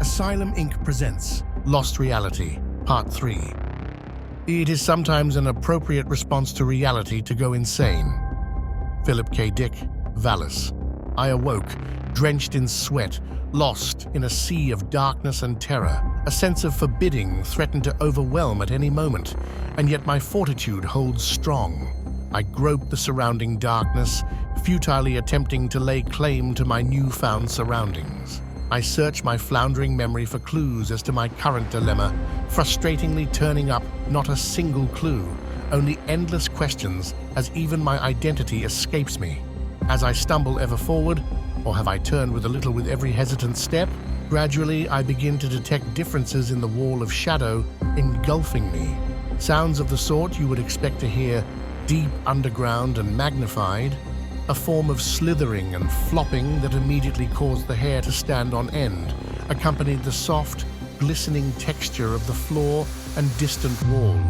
Asylum Inc. presents Lost Reality, Part 3. It is sometimes an appropriate response to reality to go insane. Philip K. Dick, Valis. I awoke, drenched in sweat, lost in a sea of darkness and terror. A sense of forbidding threatened to overwhelm at any moment, and yet my fortitude holds strong. I groped the surrounding darkness, futilely attempting to lay claim to my newfound surroundings. I search my floundering memory for clues as to my current dilemma, frustratingly turning up not a single clue, only endless questions as even my identity escapes me. As I stumble ever forward, or have I turned with a little with every hesitant step, gradually I begin to detect differences in the wall of shadow engulfing me. Sounds of the sort you would expect to hear deep underground and magnified, a form of slithering and flopping that immediately caused the hair to stand on end, accompanied the soft, glistening texture of the floor and distant wall.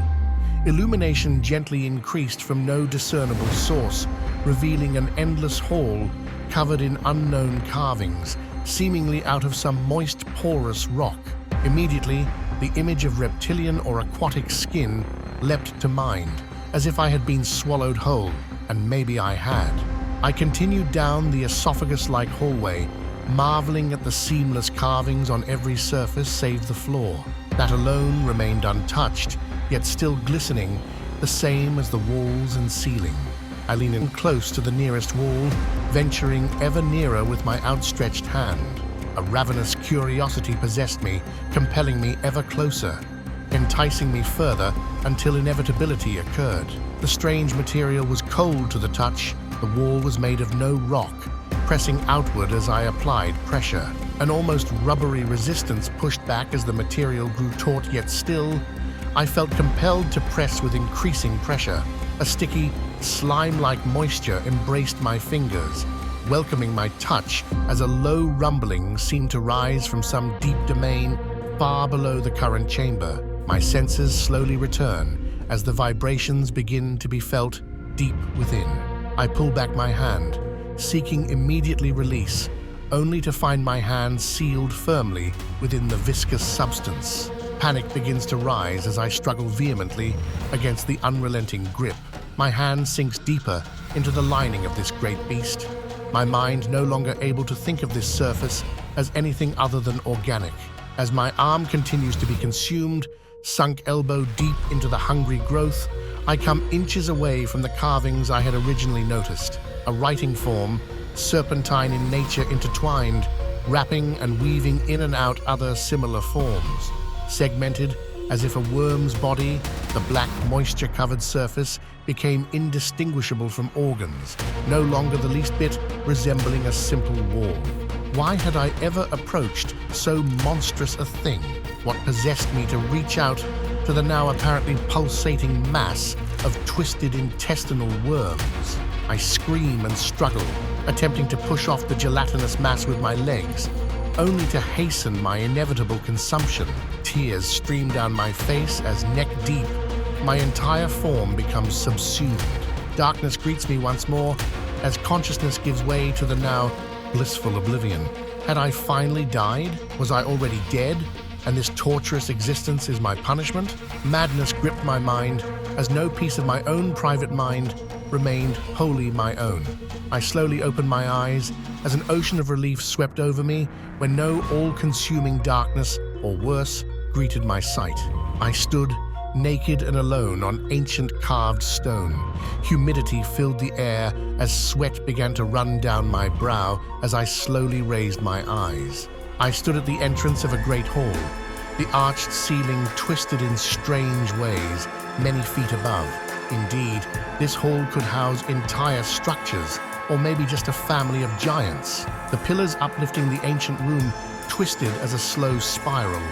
Illumination gently increased from no discernible source, revealing an endless hall covered in unknown carvings, seemingly out of some moist, porous rock. Immediately, the image of reptilian or aquatic skin leapt to mind, as if I had been swallowed whole, and maybe I had. I continued down the esophagus-like hallway, marveling at the seamless carvings on every surface save the floor. That alone remained untouched, yet still glistening, the same as the walls and ceiling. I leaned in close to the nearest wall, venturing ever nearer with my outstretched hand. A ravenous curiosity possessed me, compelling me ever closer, enticing me further until inevitability occurred. The strange material was cold to the touch. The wall was made of no rock, pressing outward as I applied pressure. An almost rubbery resistance pushed back as the material grew taut yet still. I felt compelled to press with increasing pressure. A sticky, slime-like moisture embraced my fingers, welcoming my touch as a low rumbling seemed to rise from some deep domain far below the current chamber. My senses slowly return as the vibrations begin to be felt deep within. I pull back my hand, seeking immediately release, only to find my hand sealed firmly within the viscous substance. Panic begins to rise as I struggle vehemently against the unrelenting grip. My hand sinks deeper into the lining of this great beast, my mind no longer able to think of this surface as anything other than organic. As my arm continues to be consumed, sunk elbow deep into the hungry growth, I come inches away from the carvings I had originally noticed. A writing form, serpentine in nature intertwined, wrapping and weaving in and out other similar forms. Segmented as if a worm's body, the black moisture-covered surface became indistinguishable from organs, no longer the least bit resembling a simple wall. Why had I ever approached so monstrous a thing? What possessed me to reach out to the now apparently pulsating mass of twisted intestinal worms? I scream and struggle, attempting to push off the gelatinous mass with my legs, only to hasten my inevitable consumption. Tears stream down my face as neck-deep, my entire form becomes subsumed. Darkness greets me once more as consciousness gives way to the now blissful oblivion. Had I finally died? Was I already dead? And this torturous existence is my punishment? Madness gripped my mind as no piece of my own private mind remained wholly my own. I slowly opened my eyes as an ocean of relief swept over me when no all-consuming darkness, or worse, greeted my sight. I stood naked and alone on ancient carved stone. Humidity filled the air as sweat began to run down my brow as I slowly raised my eyes. I stood at the entrance of a great hall, the arched ceiling twisted in strange ways, many feet above. Indeed, this hall could house entire structures, or maybe just a family of giants. The pillars uplifting the ancient room twisted as a slow spiral,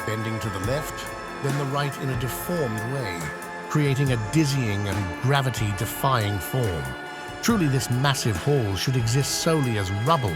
bending to the left, then the right in a deformed way, creating a dizzying and gravity-defying form. Truly, this massive hall should exist solely as rubble,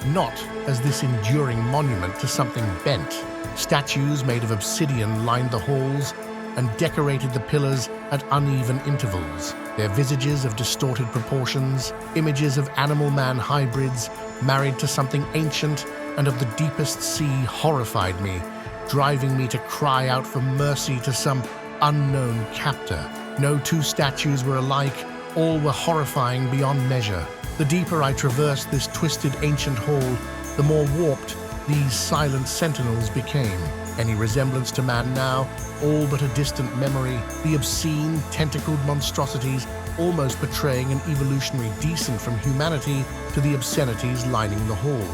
not as this enduring monument to something bent. Statues made of obsidian lined the halls and decorated the pillars at uneven intervals, their visages of distorted proportions, images of animal-man hybrids married to something ancient and of the deepest sea horrified me, driving me to cry out for mercy to some unknown captor. No two statues were alike, all were horrifying beyond measure. The deeper I traversed this twisted ancient hall, the more warped these silent sentinels became. Any resemblance to man now, all but a distant memory, the obscene, tentacled monstrosities almost betraying an evolutionary descent from humanity to the obscenities lining the hall.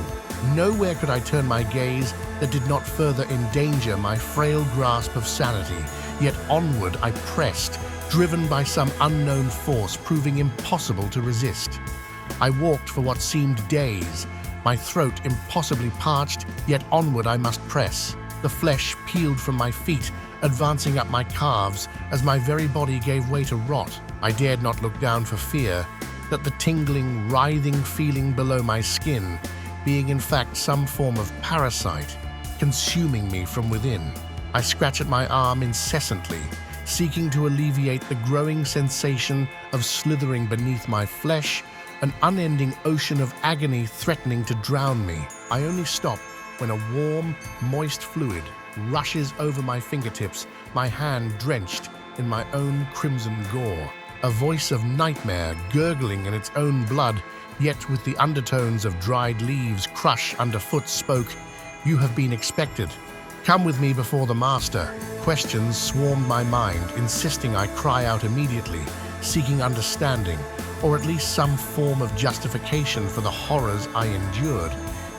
Nowhere could I turn my gaze that did not further endanger my frail grasp of sanity, yet onward I pressed, driven by some unknown force proving impossible to resist. I walked for what seemed days, my throat impossibly parched, yet onward I must press. The flesh peeled from my feet, advancing up my calves as my very body gave way to rot. I dared not look down for fear that the tingling, writhing feeling below my skin, being in fact some form of parasite, consuming me from within. I scratch at my arm incessantly, seeking to alleviate the growing sensation of slithering beneath my flesh, an unending ocean of agony threatening to drown me. I only stop when a warm, moist fluid rushes over my fingertips, my hand drenched in my own crimson gore. A voice of nightmare gurgling in its own blood, yet with the undertones of dried leaves crush underfoot, spoke, "You have been expected. Come with me before the master." Questions swarmed my mind, insisting I cry out immediately, seeking understanding, or at least some form of justification for the horrors I endured.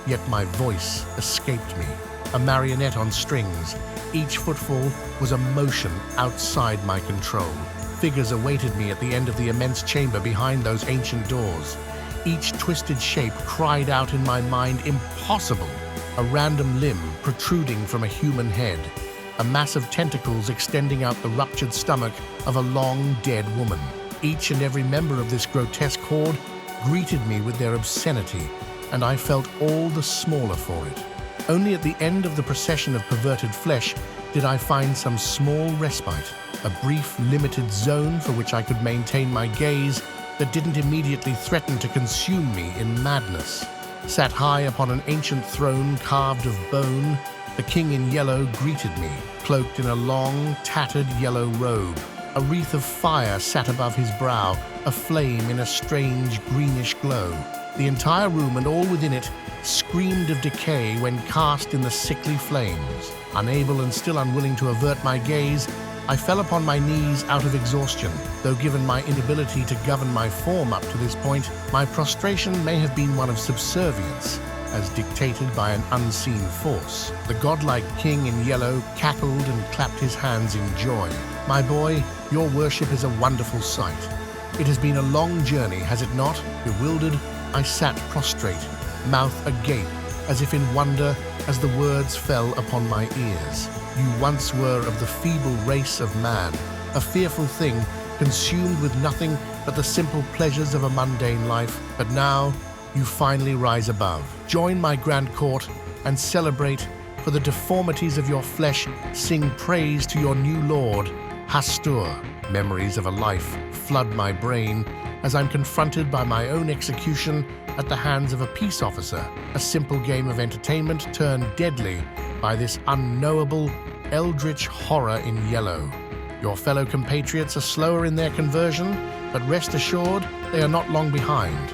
Yet my voice escaped me, a marionette on strings. Each footfall was a motion outside my control. Figures awaited me at the end of the immense chamber behind those ancient doors. Each twisted shape cried out in my mind, "Impossible!" A random limb protruding from a human head, a mass of tentacles extending out the ruptured stomach of a long dead woman. Each and every member of this grotesque horde greeted me with their obscenity, and I felt all the smaller for it. Only at the end of the procession of perverted flesh did I find some small respite, a brief, limited zone for which I could maintain my gaze that didn't immediately threaten to consume me in madness. Sat high upon an ancient throne carved of bone, the king in yellow greeted me, cloaked in a long, tattered yellow robe. A wreath of fire sat above his brow, aflame in a strange greenish glow. The entire room and all within it screamed of decay when cast in the sickly flames. Unable and still unwilling to avert my gaze, I fell upon my knees out of exhaustion. Though given my inability to govern my form up to this point, my prostration may have been one of subservience, as dictated by an unseen force. The godlike king in yellow cackled and clapped his hands in joy. "My boy, your worship is a wonderful sight. It has been a long journey, has it not?" Bewildered, I sat prostrate, mouth agape, as if in wonder as the words fell upon my ears. "You once were of the feeble race of man, a fearful thing, consumed with nothing but the simple pleasures of a mundane life, but now you finally rise above. Join my grand court and celebrate, for the deformities of your flesh sing praise to your new lord, Hastur." Memories of a life flood my brain as I'm confronted by my own execution at the hands of a peace officer, a simple game of entertainment turned deadly by this unknowable, eldritch horror in yellow. Your fellow compatriots are slower in their conversion, but rest assured they are not long behind.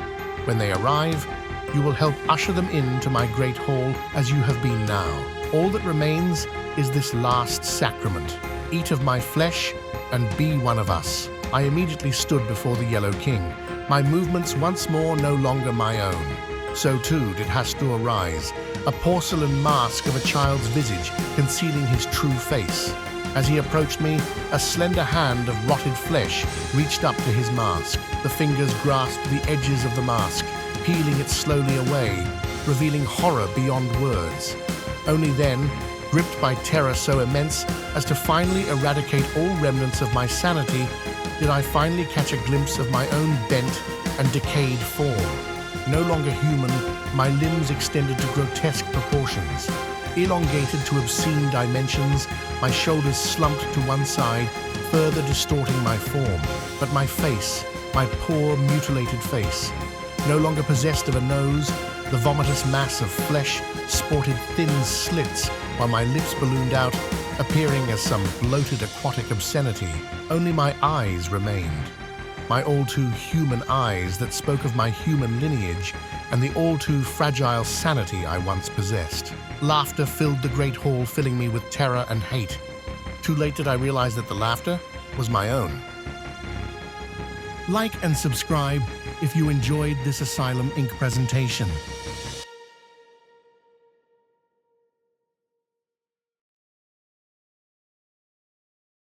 When they arrive, you will help usher them into my great hall as you have been now. All that remains is this last sacrament. Eat of my flesh and be one of us. I immediately stood before the Yellow King, my movements once more no longer my own. So too did Hastur rise, a porcelain mask of a child's visage concealing his true face. As he approached me, a slender hand of rotted flesh reached up to his mask. The fingers grasped the edges of the mask, peeling it slowly away, revealing horror beyond words. Only then, gripped by terror so immense as to finally eradicate all remnants of my sanity, did I finally catch a glimpse of my own bent and decayed form. No longer human, my limbs extended to grotesque proportions. Elongated to obscene dimensions, my shoulders slumped to one side, further distorting my form. But my face, my poor mutilated face, no longer possessed of a nose, the vomitous mass of flesh sported thin slits while my lips ballooned out, appearing as some bloated aquatic obscenity. Only my eyes remained. My all-too-human eyes that spoke of my human lineage and the all-too-fragile sanity I once possessed. Laughter filled the great hall, filling me with terror and hate. Too late did I realize that the laughter was my own. Like and subscribe if you enjoyed this Asylum Inc. presentation.